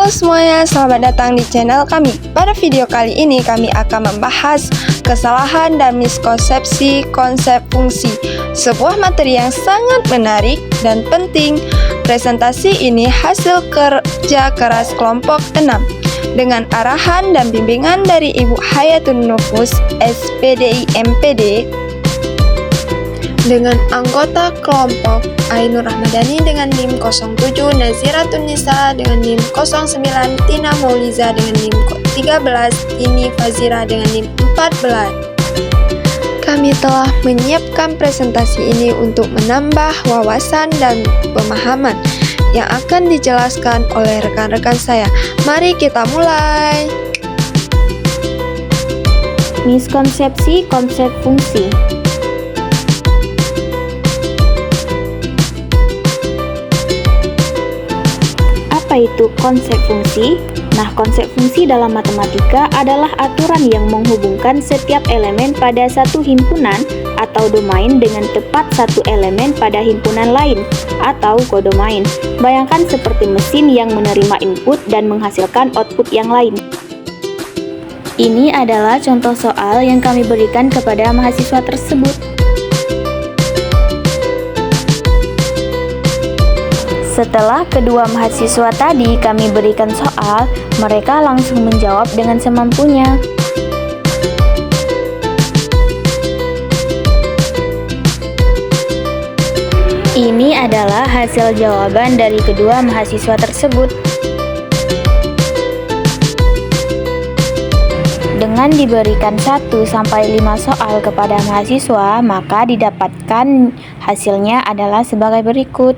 Halo semuanya, selamat datang di channel kami. Pada video kali ini kami akan membahas kesalahan dan miskonsepsi konsep fungsi, sebuah materi yang sangat menarik dan penting. Presentasi ini hasil kerja keras kelompok 6 dengan arahan dan bimbingan dari Ibu Hayatun Nufus, SPDI MPD, dengan anggota kelompok Ainur Rahmadani dengan NIM 07, Naziratun Nisa dengan NIM 09, Tina Mauliza dengan NIM 13, Tini Fazira dengan NIM 14. Kami telah menyiapkan presentasi ini untuk menambah wawasan dan pemahaman yang akan dijelaskan oleh rekan-rekan saya. Mari kita mulai. Miskonsepsi konsep fungsi. Apa itu konsep fungsi? Nah, konsep fungsi dalam matematika adalah aturan yang menghubungkan setiap elemen pada satu himpunan atau domain dengan tepat satu elemen pada himpunan lain atau kodomain. Bayangkan seperti mesin yang menerima input dan menghasilkan output yang lain. Ini adalah contoh soal yang kami berikan kepada mahasiswa tersebut. Setelah kedua mahasiswa tadi kami berikan soal, mereka langsung menjawab dengan semampunya. Ini adalah hasil jawaban dari kedua mahasiswa tersebut. Dengan diberikan 1-5 soal kepada mahasiswa, maka didapatkan hasilnya adalah sebagai berikut.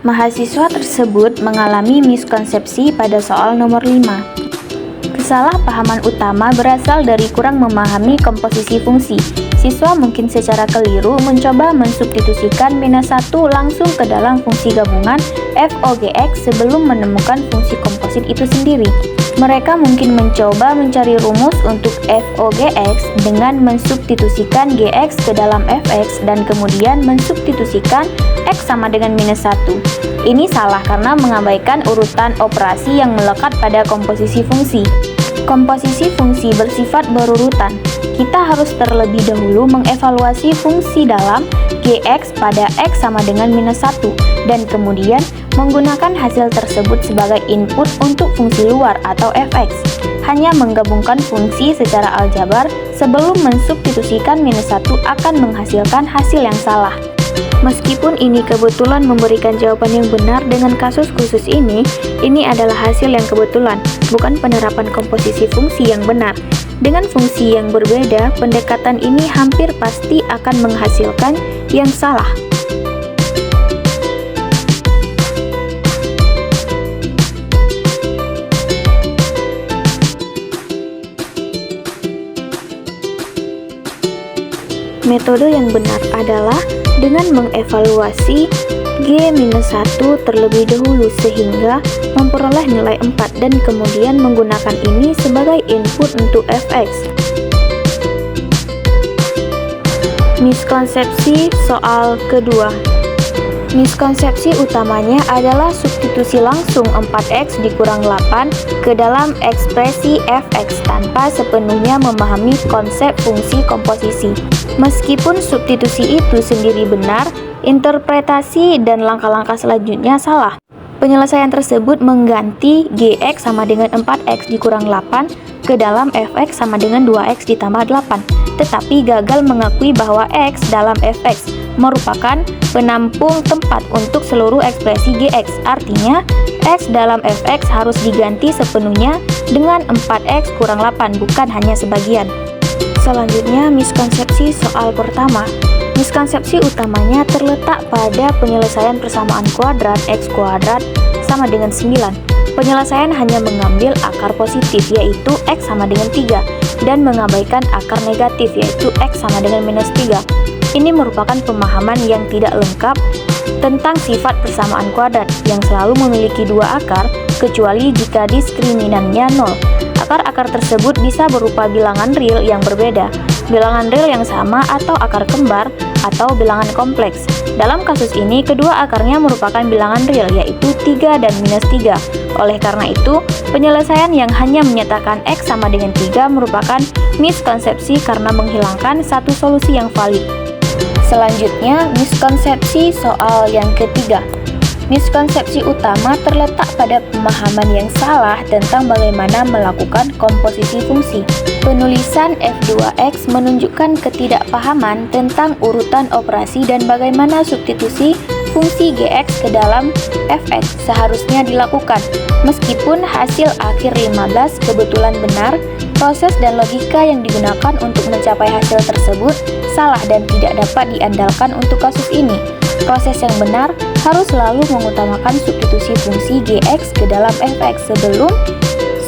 Mahasiswa tersebut mengalami miskonsepsi pada soal nomor 5. Kesalahpahaman utama berasal dari kurang memahami komposisi fungsi. Siswa mungkin secara keliru mencoba mensubstitusikan -1 langsung ke dalam fungsi gabungan f(O)(Gx) sebelum menemukan fungsi komposit itu sendiri. Mereka mungkin mencoba mencari rumus untuk f(O)(Gx) dengan mensubstitusikan Gx ke dalam fx dan kemudian mensubstitusikan x sama dengan -1. Ini salah karena mengabaikan urutan operasi yang melekat pada komposisi fungsi. Komposisi fungsi bersifat berurutan. Kita harus terlebih dahulu mengevaluasi fungsi dalam Gx pada x sama dengan -1 dan kemudian menggunakan hasil tersebut sebagai input untuk fungsi luar atau fx. Hanya menggabungkan fungsi secara aljabar sebelum mensubstitusikan -1 akan menghasilkan hasil yang salah. Meskipun ini kebetulan memberikan jawaban yang benar dengan kasus khusus ini adalah hasil yang kebetulan, bukan penerapan komposisi fungsi yang benar. Dengan fungsi yang berbeda, pendekatan ini hampir pasti akan menghasilkan yang salah. Metode yang benar adalah dengan mengevaluasi G-1 terlebih dahulu sehingga memperoleh nilai 4 dan kemudian menggunakan ini sebagai input untuk fx. Miskonsepsi soal kedua. Miskonsepsi utamanya adalah substitusi langsung 4x dikurang 8 ke dalam ekspresi fx tanpa sepenuhnya memahami konsep fungsi komposisi. Meskipun substitusi itu sendiri benar, interpretasi dan langkah-langkah selanjutnya salah. Penyelesaian tersebut mengganti Gx sama dengan 4x dikurang 8 ke dalam fx sama dengan 2x ditambah 8, tetapi gagal mengakui bahwa x dalam fx merupakan penampung tempat untuk seluruh ekspresi Gx. Artinya, x dalam fx harus diganti sepenuhnya dengan 4x kurang 8, bukan hanya sebagian. Selanjutnya, miskonsepsi soal pertama. Miskonsepsi utamanya terletak pada penyelesaian persamaan kuadrat x kuadrat sama dengan 9. Penyelesaian hanya mengambil akar positif yaitu x sama dengan 3 dan mengabaikan akar negatif yaitu x sama dengan -3. Ini merupakan pemahaman yang tidak lengkap tentang sifat persamaan kuadrat yang selalu memiliki dua akar kecuali jika diskriminannya 0. Akar-akar tersebut bisa berupa bilangan real yang berbeda, bilangan real yang sama atau akar kembar, atau bilangan kompleks. Dalam kasus ini, kedua akarnya merupakan bilangan real, yaitu 3 dan minus 3. Oleh karena itu, penyelesaian yang hanya menyatakan X sama dengan 3 merupakan miskonsepsi karena menghilangkan satu solusi yang valid. Selanjutnya, miskonsepsi soal yang ketiga. Miskonsepsi utama terletak pada pemahaman yang salah tentang bagaimana melakukan komposisi fungsi. Penulisan F2X menunjukkan ketidakpahaman tentang urutan operasi dan bagaimana substitusi fungsi Gx ke dalam Fx seharusnya dilakukan. Meskipun hasil akhir 15 kebetulan benar, proses dan logika yang digunakan untuk mencapai hasil tersebut salah dan tidak dapat diandalkan untuk kasus ini. Proses yang benar harus selalu mengutamakan substitusi fungsi Gx ke dalam Fx sebelum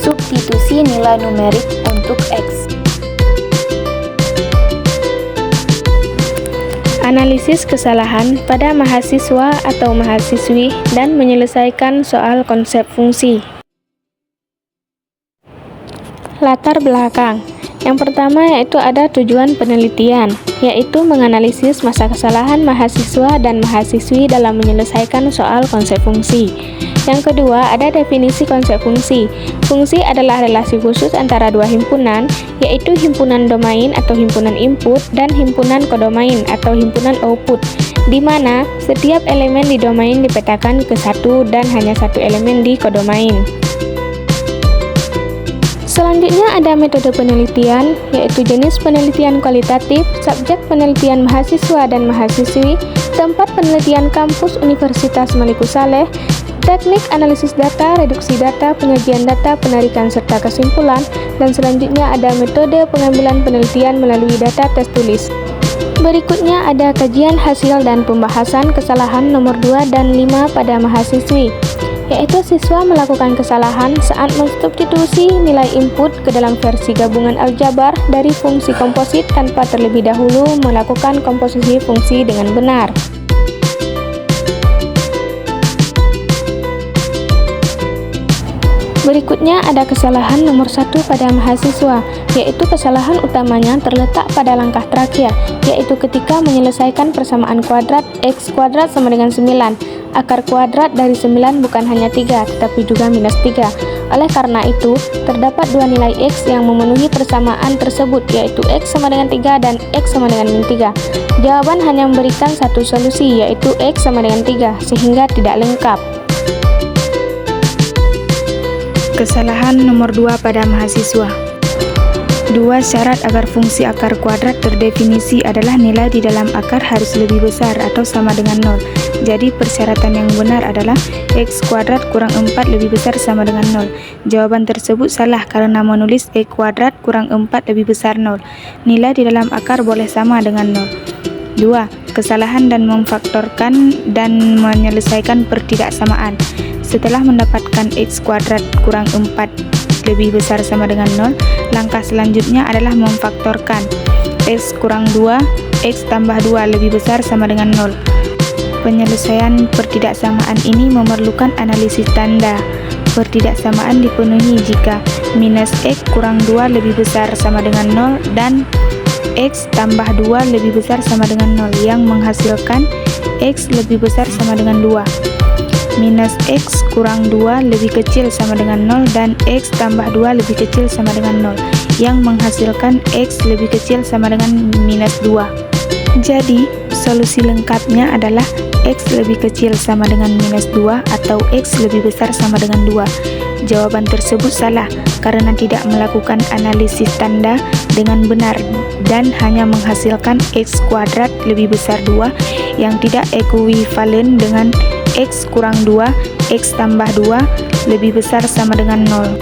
substitusi nilai numerik untuk X. Analisis kesalahan pada mahasiswa atau mahasiswi dan menyelesaikan soal konsep fungsi. Latar belakang. Yang pertama yaitu ada tujuan penelitian, yaitu menganalisis masa kesalahan mahasiswa dan mahasiswi dalam menyelesaikan soal konsep fungsi. Yang kedua, ada definisi konsep fungsi. Fungsi adalah relasi khusus antara dua himpunan, yaitu himpunan domain atau himpunan input dan himpunan kodomain atau himpunan output, di mana setiap elemen di domain dipetakan ke satu dan hanya satu elemen di kodomain. Selanjutnya ada metode penelitian, yaitu jenis penelitian kualitatif, subjek penelitian mahasiswa dan mahasiswi, tempat penelitian kampus Universitas Maliku Saleh, teknik analisis data, reduksi data, penyajian data, penarikan serta kesimpulan, dan selanjutnya ada metode pengambilan penelitian melalui data tes tulis. Berikutnya ada kajian hasil dan pembahasan kesalahan nomor 2 dan 5 pada mahasiswi, yaitu siswa melakukan kesalahan saat mensubstitusi nilai input ke dalam versi gabungan aljabar dari fungsi komposit tanpa terlebih dahulu melakukan komposisi fungsi dengan benar. Berikutnya ada kesalahan nomor 1 pada mahasiswa, yaitu kesalahan utamanya terletak pada langkah terakhir, yaitu ketika menyelesaikan persamaan kuadrat X kuadrat sama dengan 9. Akar kuadrat dari 9 bukan hanya 3, tetapi juga minus 3. Oleh karena itu, terdapat dua nilai X yang memenuhi persamaan tersebut, yaitu X sama dengan 3 dan X sama dengan min 3. Jawaban hanya memberikan satu solusi, yaitu X sama dengan 3, sehingga tidak lengkap. Kesalahan nomor 2 pada mahasiswa. 2 syarat agar fungsi akar kuadrat terdefinisi adalah nilai di dalam akar harus lebih besar atau sama dengan 0. Jadi persyaratan yang benar adalah X kuadrat kurang 4 lebih besar sama dengan 0. Jawaban tersebut salah karena menulis X kuadrat kurang 4 lebih besar 0. Nilai di dalam akar boleh sama dengan 0. 2. Kesalahan dan memfaktorkan dan menyelesaikan pertidaksamaan. Setelah mendapatkan X kuadrat kurang 4 lebih besar sama dengan 0, langkah selanjutnya adalah memfaktorkan X kurang 2, X tambah 2 lebih besar sama dengan 0. Penyelesaian pertidaksamaan ini memerlukan analisis tanda. Pertidaksamaan dipenuhi jika minus X kurang 2 lebih besar sama dengan 0 dan X tambah 2 lebih besar sama dengan 0 yang menghasilkan X lebih besar sama dengan 2. Minus X kurang 2 lebih kecil sama dengan 0 dan X tambah 2 lebih kecil sama dengan 0 yang menghasilkan X lebih kecil sama dengan minus 2. Jadi, solusi lengkapnya adalah X lebih kecil sama dengan minus 2 atau X lebih besar sama dengan 2. Jawaban tersebut salah karena tidak melakukan analisis tanda dengan benar dan hanya menghasilkan X kuadrat lebih besar 2 yang tidak ekuivalen dengan X kurang 2, X tambah 2 lebih besar sama dengan 0.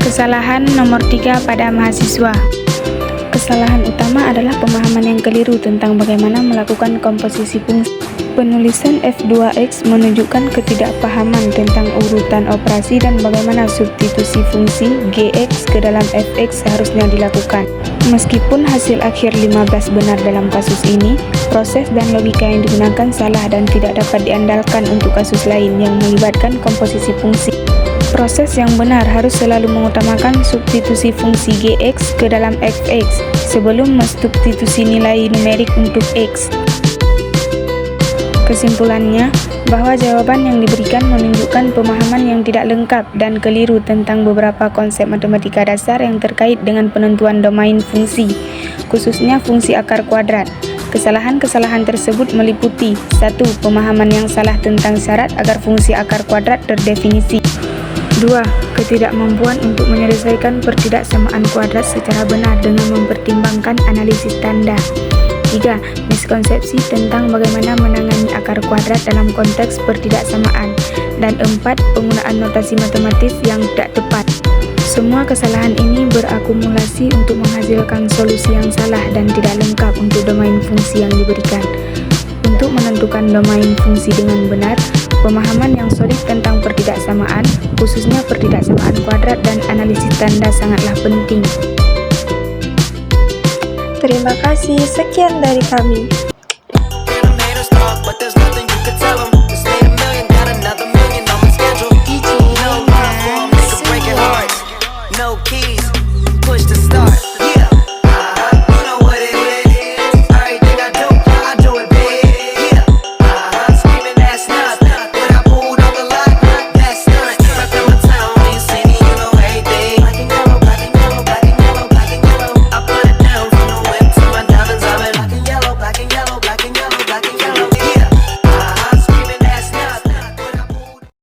Kesalahan nomor 3 pada mahasiswa. Kesalahan utama adalah pemahaman yang keliru tentang bagaimana melakukan komposisi fungsi. Penulisan F2X menunjukkan ketidakpahaman tentang urutan operasi dan bagaimana substitusi fungsi Gx ke dalam Fx seharusnya dilakukan. Meskipun hasil akhir 15 benar dalam kasus ini, proses dan logika yang digunakan salah dan tidak dapat diandalkan untuk kasus lain yang melibatkan komposisi fungsi. Proses yang benar harus selalu mengutamakan substitusi fungsi Gx ke dalam fx sebelum mensubstitusi nilai numerik untuk x. Kesimpulannya, bahwa jawaban yang diberikan menunjukkan pemahaman yang tidak lengkap dan keliru tentang beberapa konsep matematika dasar yang terkait dengan penentuan domain fungsi, khususnya fungsi akar kuadrat. Kesalahan-kesalahan tersebut meliputi 1. Pemahaman yang salah tentang syarat agar fungsi akar kuadrat terdefinisi. 2. Ketidakmampuan untuk menyelesaikan pertidaksamaan kuadrat secara benar dengan mempertimbangkan analisis tanda. 3. Miskonsepsi tentang bagaimana menangani akar kuadrat dalam konteks pertidaksamaan. Dan 4. Penggunaan notasi matematis yang tidak tepat. Semua kesalahan ini berakumulasi untuk menghasilkan solusi yang salah dan tidak lengkap untuk domain fungsi yang diberikan. Untuk menentukan domain fungsi dengan benar, pemahaman yang solid tentang pertidaksamaan, khususnya pertidaksamaan kuadrat dan analisis tanda sangatlah penting. Terima kasih, sekian dari kami. Haters talk, but there's nothing you can tell 'em.